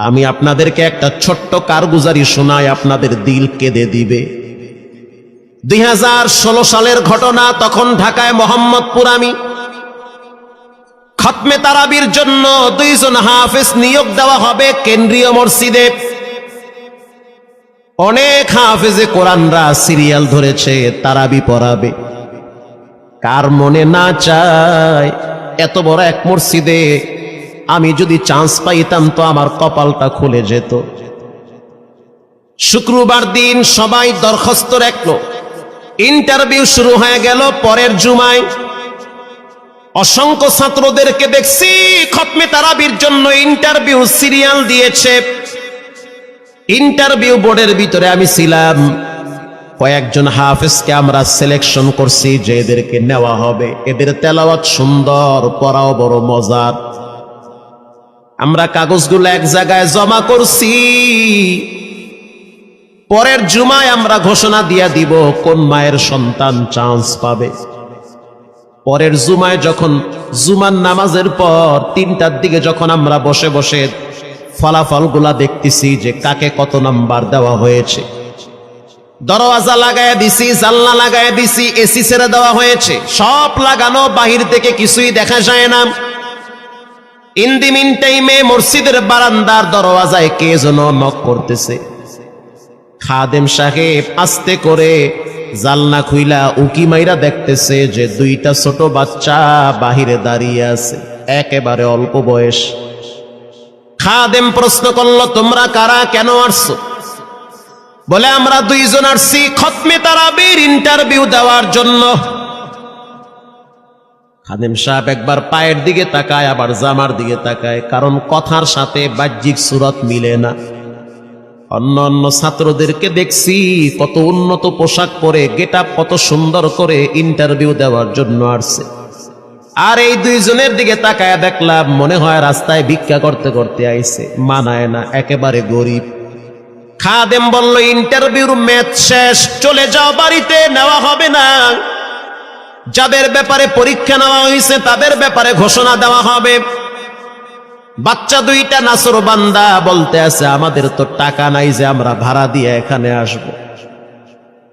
আমি আপনাদেরকে একটা ছোট্ট কারগুজারি শোনাই, আপনাদের দিল কেঁদে দিবে। 2016 সালের ঘটনা। তখন ঢাকায় মোহাম্মদপুর আমি খতমে তারাবির জন্য 2 জন হাফেজ নিয়োগ দেওয়া হবে কেন্দ্রীয় মসজিদে। অনেক হাফেজে কোরআনরা সিরিয়াল ধরেছে তারাবি পড়াবে। কার মনে না চায় এত বড় এক মসজিদে আমি যদি চান্স পাইতাম তো আমার কপালটা খুলে যেত। শুক্রবার দিন সবাই দরখাস্ত রাখলো, ইন্টারভিউ শুরু হয়ে গেল। পরের জুমায় অসংখ্য ছাত্রদেরকে দেখছি খতমে তারাবির জন্য ইন্টারভিউ সিরিয়াল দিয়েছে। ইন্টারভিউ বোর্ডের ভিতরে আমি ছিলাম। কয়েকজন হাফেজকে আমরা সিলেকশন করছি যে এদেরকে নেওয়া হবে। এদের তেলাওয়াত সুন্দর, পড়াও বড় মজার। আমরা কাগজগুলো এক জায়গায় জমা করছি। পরের জুমায় আমরা ঘোষণা দিয়ে দিব কোন মায়ের সন্তান চান্স পাবে। পরের জুমায় যখন জুমার নামাজের পর 3টার দিকে যখন আমরা বসে বসে ফলাফলগুলা দেখতেছি যে কাকে কত নাম্বার দেওয়া হয়েছে, দরওয়াজা লাগায় দিছি, জানলা লাগায় দিছি, এসি ছেড়ে দেওয়া হয়েছে, সব লাগানো, বাহির থেকে কিছুই দেখা যায় না। ইন দি মিন টাইমে মসজিদের বারান্দার দরওয়াজায় কে যেন নক করতেছে। খাদেম সাহেব আস্তে করে জালনা খুইলা উকি মাইরা দেখতেছে যে 2টা ছোট বাচ্চা বাহিরে দাঁড়িয়ে আছে, একেবারে অল্প বয়স। খাদেম প্রশ্ন করলো, তোমরা কারা, কেন আসছো? বলে, আমরা 2 জন আসছি খতমে তারাবির ইন্টারভিউ দেওয়ার জন্য। খাদেম সাহেব একবার পায়ের দিকে তাকায়, আবার জামার দিকে তাকায়, কারণ কথার সাথে বাহ্যিক সুরত মিলে না। অন্য অন্য ছাত্রদেরকে দেখছি কত উন্নত পোশাক পরে, গেটআপ কত সুন্দর করে ইন্টারভিউ দেওয়ার জন্য আসছে। আর এই 2 জনের দিকে তাকায় দেখলাম মনে হয় রাস্তায় ভিক্ষা করতে করতে আইছে, মানায় না, একেবারে গরিব। খাদেম বলল, ইন্টারভিউর ম্যাচ শেষ, চলে যাও বাড়িতে, নেওয়া হবে না। যাদের ব্যাপারে পরীক্ষা নেওয়া হয়েছে তাদের ব্যাপারে ঘোষণা দেওয়া হবে। বাচ্চা 2টা নাসর বান্দা বলতে আছে, আমাদের তো টাকা নাই যে আমরা ভাড়া দিয়ে এখানে আসব।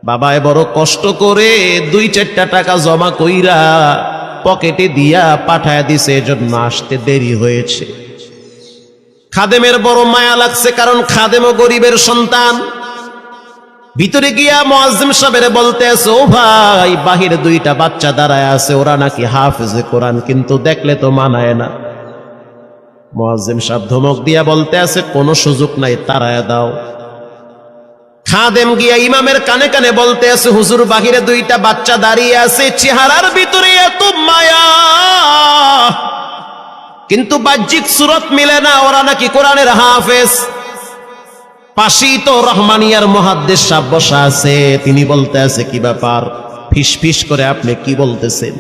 বাবায় বড় কষ্ট করে 2-4টা টাকা জমা কইরা পকেটে দিয়া পাঠায় দিছে, এজন্য আসতে দেরি হয়েছে। খাদেমের বড় মায়া লাগছে, কারণ খাদেমও গরিবের সন্তান। ভিতরে গিয়া মুয়াজ্জিম সাহেবের বলতে আছে, ও ভাই, বাহিরে 2টা বাচ্চা দাঁড়ায় আছে, ওরা নাকি হাফেজে কোরআন, কিন্তু দেখলে তো মানায় না। মুয়াজ্জিম সাহেব ধমক দিয়া বলতে আছে, কোনো সুযোগ নাই, তাড়ায় দাও। খাদেম গিয়া ইমামের কানে কানে বলতে আছে, হুজুর, বাহিরে 2টা বাচ্চা দাঁড়িয়ে আছে, চেহারার ভিতরে এত মায়া, কিন্তু বাহ্যিক সুরত মিলে না, ওরা নাকি কোরআনের হাফেজ। পাশেই তো রহমানিয়ার মুহাদ্দিস সাহেব বসা আছে, তিনি বলতে আছে, কি ব্যাপার, ফিস ফিস করে আপনি কি বলতেছেন?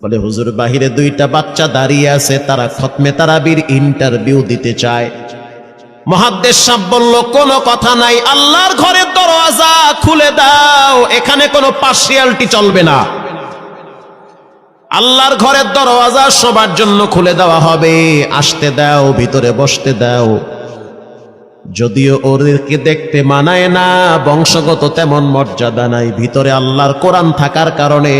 বলে, হুজুর, বাহিরে 2টা বাচ্চা দাঁড়িয়ে আছে, তারা খতমে তারাবির ইন্টারভিউ দিতে চায়। মুহাদ্দিস সাহেব বলল, কোনো কথা নাই, আল্লাহর ঘরের দরওয়াজা খুলে দাও, এখানে কোনো পার্সিয়ালিটি চলবে না। আল্লাহর ঘরের দরওয়াজা সবার জন্য খুলে দেওয়া হবে, আসতে দাও, ভিতরে বসতে দাও। যদিও ওদেরকে দেখতে মানায় না, বংশগত তেমন মর্যাদা নাই, ভিতরে আল্লাহর কোরআন থাকার কারণে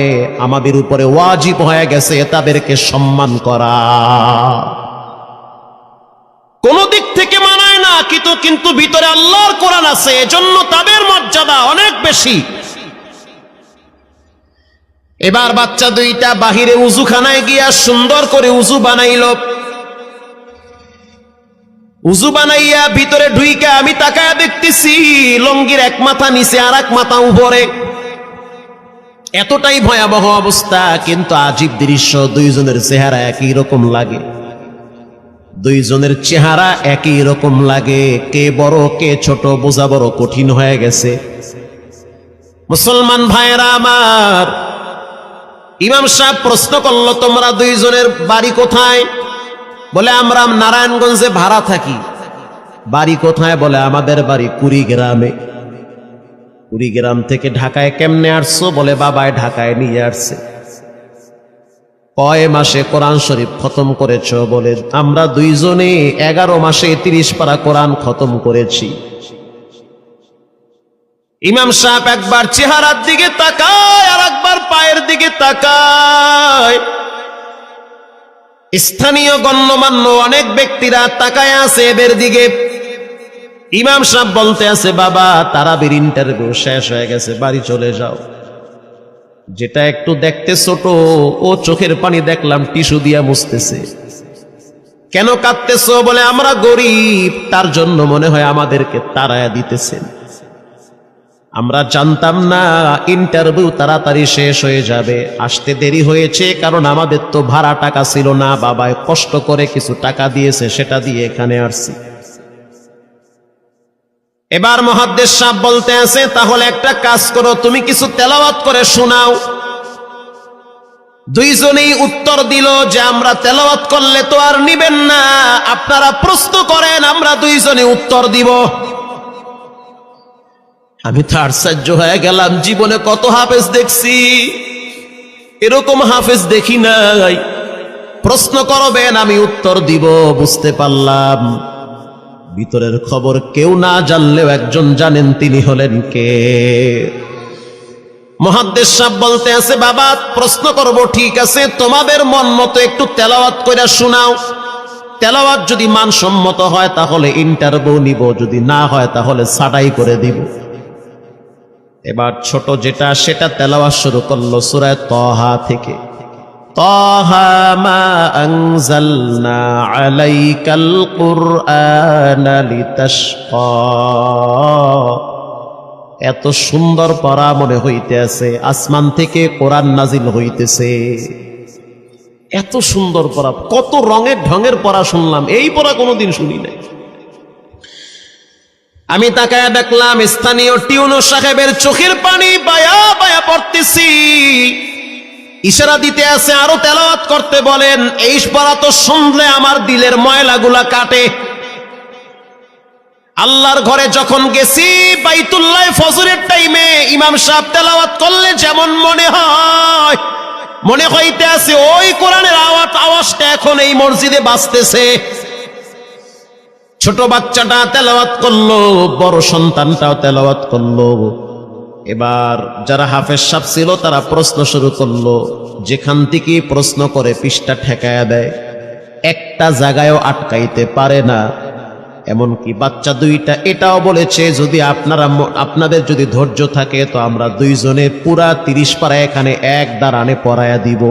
আমাদের উপরে ওয়াজিব হয়ে গেছে তাদেরকে সম্মান করা। কোন দিক থেকে মানায় না, কিন্তু ভিতরে আল্লাহর কোরআন আছে, এজন্য তাদের মর্যাদা অনেক বেশি। এবার বাচ্চা 2টা বাহিরে উজুখানায় গিয়া সুন্দর করে উজু বানাইল। উজু বানাইয়া ভিতরে ঢুইকা আমি তাকায়া দেখতেছি লঙ্গির এক মাথা নিচে আর এক মাথা উপরে, এতটাই ভয়াবহ অবস্থা। কিন্তু আজীব দৃশ্য, 2 জনের চেহারা একই রকম লাগে। 2 জনের চেহারা একই রকম লাগে, কে বড় কে ছোট বোঝা বড় কঠিন হয়ে গেছে। মুসলমান ভাইয়েরা আমার, ইমাম সাহেব প্রশ্ন করলো, তোমরা 2 জনের বাড়ি কোথায়? বলে, আমরা নারায়ণগঞ্জে ভাড়া থাকি। বাড়ি কোথায়? বলে, আমাদের বাড়ি কুড়িগ্রামে। কুড়িগ্রাম থেকে ঢাকায় কেমনে আসছো? বলে, বাবায় ঢাকায় নিয়ে আসছে। কয় মাসে কোরআন শরীফ খতম করেছ? বলে আমরা দুইজনে 11 মাসে 30 পারা কোরআন খতম করেছি। ইমাম সাহেব একবার চেহারার দিকে তাকায় আর একবার পায়ের দিকে তাকায়। স্থানীয় গণ্যমান্য অনেক ব্যক্তিরা তাকায় আছে এদের দিকে। ইমাম সাহেব বলতে আছে, বাবা তারাবির ইন্টারভিউ শেষ হয়ে গেছে, বাড়ি চলে যাও। যেটা একটু দেখতে ছোট, ও চোখের পানি দেখলাম টিস্যু দিয়া মুছতেছে। কেন কাঁদতেছো? বলে আমরা গরিব, তার জন্য মনে হয় আমাদেরকে তাড়ায়া দিতেছেন। আমরা জানতাম না ইন্টারভিউ তাড়াতাড়ি শেষ হয়ে যাবে, আসতে দেরি হয়েছে কারণ আমাদের তো ভাড়া টাকা ছিল না, বাবায় কষ্ট করে কিছু টাকা দিয়েছে, সেটা দিয়ে এখানে আসছি। এবার মুহাদ্দিস সাহেব বলতে আছে, তাহলে একটা কাজ করো, তুমি কিছু তেলাওয়াত করে শোনাও। দুইজনেই উত্তর দিল যে আমরা তেলাওয়াত করলে তো আর নিবেন না, আপনারা প্রশ্ন করেন, আমরা দুইজনে উত্তর দিব। আমি তো আশ্চর্য হয়ে গেলাম, জীবনে কত হাফেজ দেখছি, এরকম হাফেজ দেখি নাই। প্রশ্ন করবেন, আমি উত্তর দিব। বুঝতে পারলাম ভিতরের খবর কেউ না জানলেও একজন জানেন, তিনি হলেন কে? মুহাদ্দিস সাহেব বলতে আছে, বাবা প্রশ্ন করব ঠিক আছে, তোমাদের মন মতো একটু তেলাওয়াত কইরা শোনাও। তেলাওয়াত যদি মানসম্মত হয় তাহলে ইন্টারভিউ নিব, যদি না হয় তাহলে ছাঁটাই করে দিব। এবার ছোট যেটা সেটা তেলাওয়াত শুরু করলো সূরা তাহা থেকে। তাহা মা আনজালনা আলাইকাল কুরআনা লিতাশকা। এত সুন্দর পড়া মনে হইতে আছে, আসমান থেকে কোরআন নাজিল হইতেছে। এত সুন্দর পড়া, কত রঙের ঢঙের পড়া শুনলাম, এই পড়া কোনোদিন শুনি নাই। আমি তাকায়া দেখলাম স্থানীয় টিউনো সাহেবের চোখের পানি বায়া বায়া পড়তেছি। ইশারা দিতে আছে আরো তেলাওয়াত করতে বলেন। এই পড়া তো শুনলে আমার দিলের ময়লাগুলা কাটে। আল্লাহর ঘরে যখন গেছি বাইতুল্লাহ ফজরের টাইমে ইমাম সাহেব তেলাওয়াত করলে যেমন মনে হইতে আছে ওই কোরআনের আওয়াজটা এখন এই মসজিদে বাজতেছে। ছোট বাচ্চাটা তেলাওয়াত করলো, বড় সন্তানটাও তেলাওয়াত করলো। এবার যারা হাফেজ সাহেব ছিল তারা প্রশ্ন শুরু করলো। যেখান থেকে প্রশ্ন করে পৃষ্ঠা ঠেকায়া দেয়, একটা জায়গায়ও আটকাইতে পারে না। এমনকি বাচ্চা দুইটা এটাও বলেছে, যদি আপনাদের যদি ধৈর্য থাকে তো আমরা দুইজনে পুরা 30 পারা এখানে এক দাঁড়ানে পড়ায়া দিব।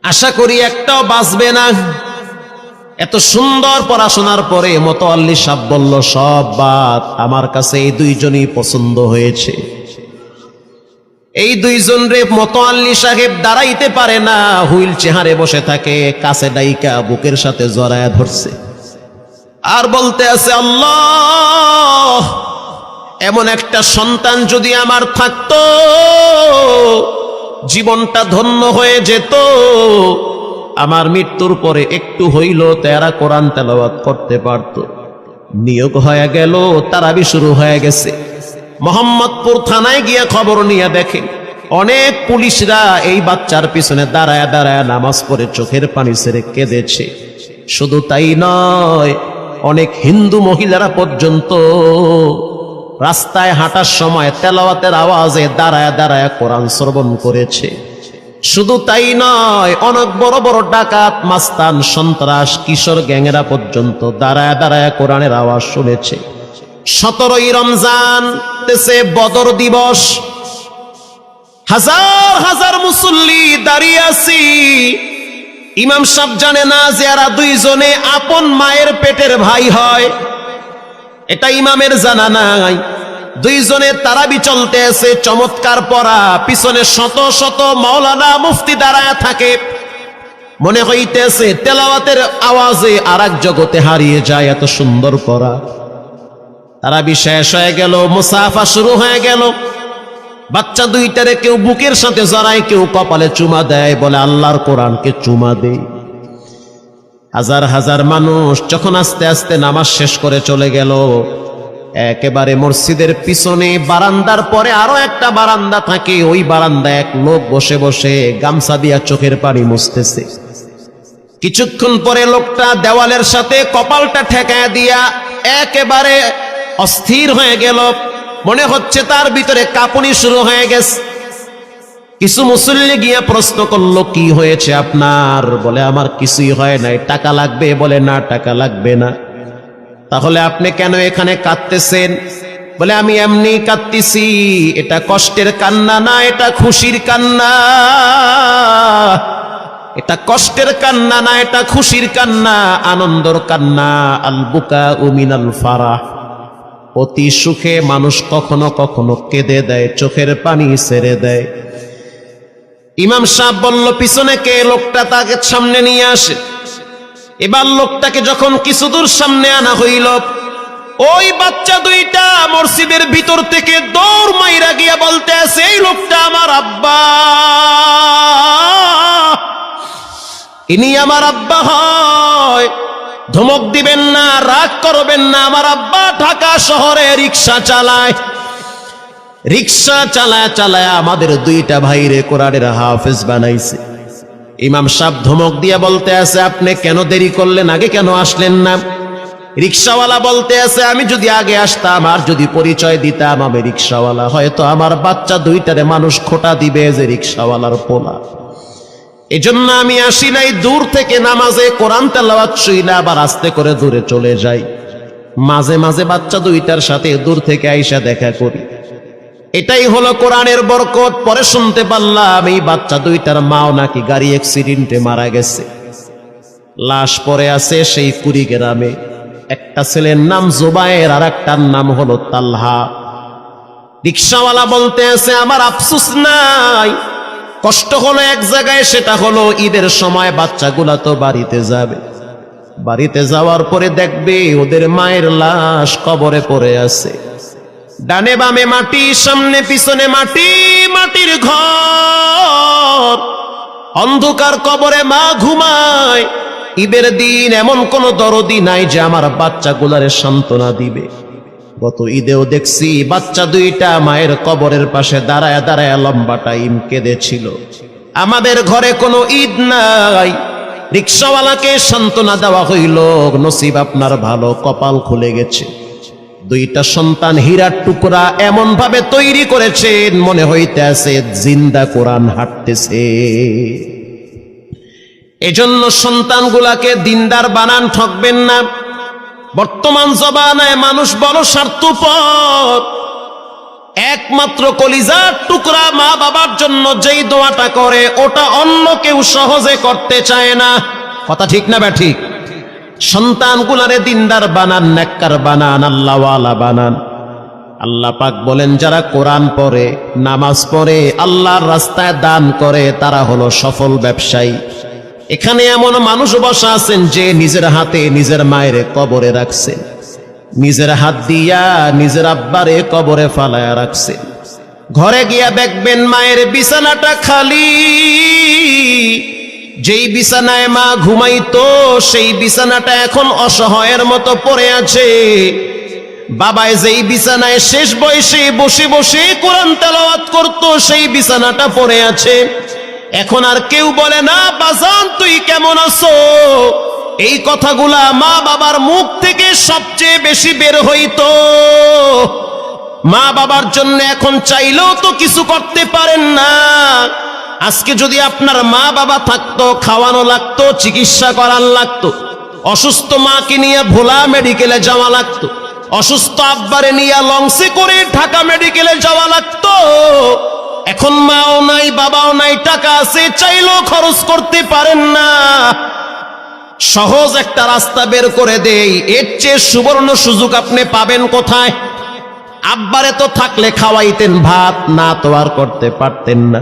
আশা করি একটাও বাঁচবে না। এত সুন্দর পড়াশোনার পরে মোতাওয়াল্লি সাহেব বলল, সব বাদ, আমার কাছে এই দুইজনই পছন্দ হয়েছে। এই দুইজন রে মোতাওয়াল্লি সাহেব দাঁড়াইতে পারে না, হুইল চেয়ারে বসে থাকে, কাছে ডাইকা বুকের সাথে জড়ায়া ধরছে আর বলতে আছে, আল্লাহ এমন একটা সন্তান যদি আমার থাকতো জীবনটা ধন্য হয়ে যেত। আমার মৃত্যুর পরে একটু হইল তেরা কোরআন তেলাওয়াত করতে পারত। নিয়োগ হয়ে গেল, তারাবি শুরু হয়ে গেছে। মোহাম্মদপুর থানায় গিয়ে খবর নিয়ে দেখে অনেক পুলিশরা এই বাচ্চার পিছনে দাঁড়ায় দাঁড়ায় নামাজ পড়ে চোখের পানি ছেড়ে কেঁদেছে। শুধু তাই নয়, অনেক হিন্দু মহিলারা পর্যন্ত রাস্তায় হাঁটার সময় তেলাওয়াতের আওয়াজে দাঁড়ায় দাঁড়ায় কোরআন শ্রবণ করেছে। শুধু তাই নয়, অনেক বড় বড় ডাকাত, মাস্তান, সন্ত্রাস, কিশোর গ্যাংরা পর্যন্ত দাঁড়ায় দাঁড়ায় কোরআনের আওয়াজ শুনেছে। 17ই রমজান দেশে বদর দিবস, হাজার হাজার মুসল্লি দাঁড়িয়ে আছি। ইমাম সাহেব জানে না যে এরা দুইজনে আপন মায়ের পেটের ভাই হয়, এটা ইমামের জানা নাই। দুইজনে তারাবি চলতে আছে, চমৎকার পড়া, পিছনে শত শত মাওলানা মুফতি দাঁড়ায় থাকে। মনে হইতেছে তেলাওয়াতের আওয়াজে আর এক জগতে হারিয়ে যায়, এত সুন্দর পড়া। তারাবি শেষ হয়ে গেল, মুসাফা শুরু হয়ে গেল। বাচ্চা দুইটারে কেউ বুকের সাথে জড়ায়, কেউ কপালে চুমা দেয়, বলে আল্লাহর কোরআনকে চুমা দেই। হাজার হাজার মানুষ যখন আস্তে আস্তে নামাজ শেষ করে চলে গেল, একেবারে মসজিদের পিছনে বারান্দার পরে আরো একটা বারান্দা থাকে, ওই বারান্দায় এক লোক বসে বসে গামছা দিয়া চোখের পানি মুছতেছে। কিছুক্ষণ পরে লোকটা দেওয়ালের সাথে কপালটা ঠেকায় দিয়া একেবারে অস্থির হয়ে গেল, মনে হচ্ছে তার ভিতরে কাঁপুনি শুরু হয়ে গেছে। কিছু মুসল্লি গিয়া প্রশ্ন করলো, কি হয়েছে আপনার? বলে আমার কিছুই হয় নাই। টাকা লাগবে? বলে না, টাকা লাগবে না। তাহলে আপনি কেন এখানে কাঁদতেছেন? বলে আমি এমনি কাঁদতেছি, এটা কষ্টের কান্না না, এটা খুশির কান্না। এটা কষ্টের কান্না না, এটা খুশির কান্না, আনন্দর কান্না। আল বুকা মিনাল ফারাহ, অতি সুখে মানুষ কখনো কখনো কেঁদে দেয়, চোখের পানি ছেড়ে দেয়। ইমাম সাহেব বলল, পিছনে কে? লোকটা তাকে সামনে নিয়ে আসে। এবার লোকটাকে যখন কিছু দূর সামনে আনা হইল, ওই বাচ্চা দুইটা মসজিদের ভিতর থেকে দৌড় মাইরা গিয়া বলতে আছে, এই লোকটা আমার আব্বা, ইনি আমার আব্বা হয়। ধমক দিবেন না, রাগ করবেন না। আমার আব্বা ঢাকা শহরে রিক্সা চালায়, রিক্সা চালায় চালায় আমাদের দুইটা ভাইরে কোরআনের হাফেজ বানাইছে। ইমাম সাহেব ধমক দিয়ে বলতে আছে, আপনি কেন দেরি করলেন? আগে কেন আসলেন না? রিক্সাওয়ালা বলতে আছে, আমি যদি আগে আসতাম আর যদি পরিচয় দিতাম আমি রিক্সাওয়ালা, হয়তো আমার বাচ্চা দুইটারে মানুষ খোটা দিবে যে রিক্সাওয়ালার পোলা। এজন্য আমি আসি নাই। দূর থেকে নামাজে কোরআন তেলাওয়াত শুইলে আবার আস্তে করে দূরে চলে যাই। মাঝে মাঝে বাচ্চা দুইটার সাথে দূর থেকে আইসা দেখা করি। এটাই হলো কোরআনের বরকত। পরে শুনতে পারলাম এই বাচ্চা দুইটার মাও নাকি গাড়ি অ্যাক্সিডেন্টে মারা গেছে, লাশ পড়ে আছে সেই কুড়িগ্রামে। একটা ছেলের নাম জুবায়ের আর একটার নাম হলো তালহা। রিক্সাওয়ালা বলতে আছে, আমার আফসোস নাই, কষ্ট হলো এক জায়গায়, সেটা হলো ঈদের সময় বাচ্চাগুলা তো বাড়িতে যাবে, বাড়িতে যাওয়ার পরে দেখবে ওদের মায়ের লাশ কবরে পড়ে আছে। ডানে বামে মাটি, সামনে পিছনে মাটি, মাটির ঘর, অন্ধকার কবরে মা ঘুমায়। ঈদের দিন এমন কোন দরদি নাই যে আমার বাচ্চাগুলারে সান্ত্বনা দিবে। গত ঈদেও দেখছি বাচ্চা দুইটা মায়ের কবরের পাশে দাঁড়ায় দাঁড়ায় লম্বা টাইম কেঁদেছিল। আমাদের ঘরে কোনো ঈদ নাই। রিক্সাওয়ালাকে সান্ত্বনা দেওয়া হইল, নসিব আপনার ভালো, কপাল খুলে গেছে। দুইটা সন্তান হীরার টুকরা এমন ভাবে তৈরি করেছেন, মনে হইতে আছে জিন্দা কোরআন হাঁটতেছে। এজন্য সন্তানগুলাকে দিনদার বানান, ঠকবেন না। বর্তমান জমানায় মানুষ বড় স্বার্থপর। একমাত্র কলিজার টুকরা মা বাবার জন্য যেই দোয়াটা করে ওটা অন্য কেউ সহজে করতে চায় না। কথা ঠিক না ঠিক? সন্তানগুলারে দিনদার বানান, নেককার বানান, আল্লাহওয়ালা বানান। আল্লাহ পাক বলেন, যারা কোরআন পড়ে, নামাজ পড়ে, আল্লাহর রাস্তায় দান করে, তারা হলো সফল ব্যবসায়ী। এখানে এমন মানুষ বসা আছেন যে নিজের হাতে নিজের মায়ের কবরে রাখছেন, নিজের হাত দিয়া নিজের আব্বারে কবরে ফালায়া রাখছেন। ঘরে গিয়া দেখবেন মায়ের বিছানাটা খালি। যেই বিছানায় মা ঘুমাইতো সেই বিছানাটা এখন অসহায়ের মতো পড়ে আছে। বাবায় যেই বিছানায় শেষ বয়সে বসে বসে কোরআন তেলাওয়াত করতো সেই বিছানাটা পড়ে আছে। এখন আর কেউ বলে না, বাজান তুই কেমন আছো? এই কথাগুলা মা বাবার মুখ থেকে সবচেয়ে বেশি বের হইতো। মা বাবার জন্য এখন চাইলেও তো কিছু করতে পারেন না। আজকে যদি আপনার মা বাবা থাকতো, খাওয়ানো লাগতো, চিকিৎসা করার লাগতো, অসুস্থ মাকে নিয়ে ভোলা মেডিকেলে যাওয়া লাগতো, অসুস্থ আব্বারে নিয়ে লঞ্চে করে ঢাকা মেডিকেলে যাওয়া লাগতো। এখন মাও নাই, বাবাও নাই, টাকা আছে, চাইলেও খরচ করতে পারেন না। সহজ একটা রাস্তা বের করে দেই, এর চেয়ে সুবর্ণ সুযোগ আপনি পাবেন কোথায়? আব্বারে তো থাকলে খাওয়াইতেন ভাত, না তো আর করতে পারতেন না।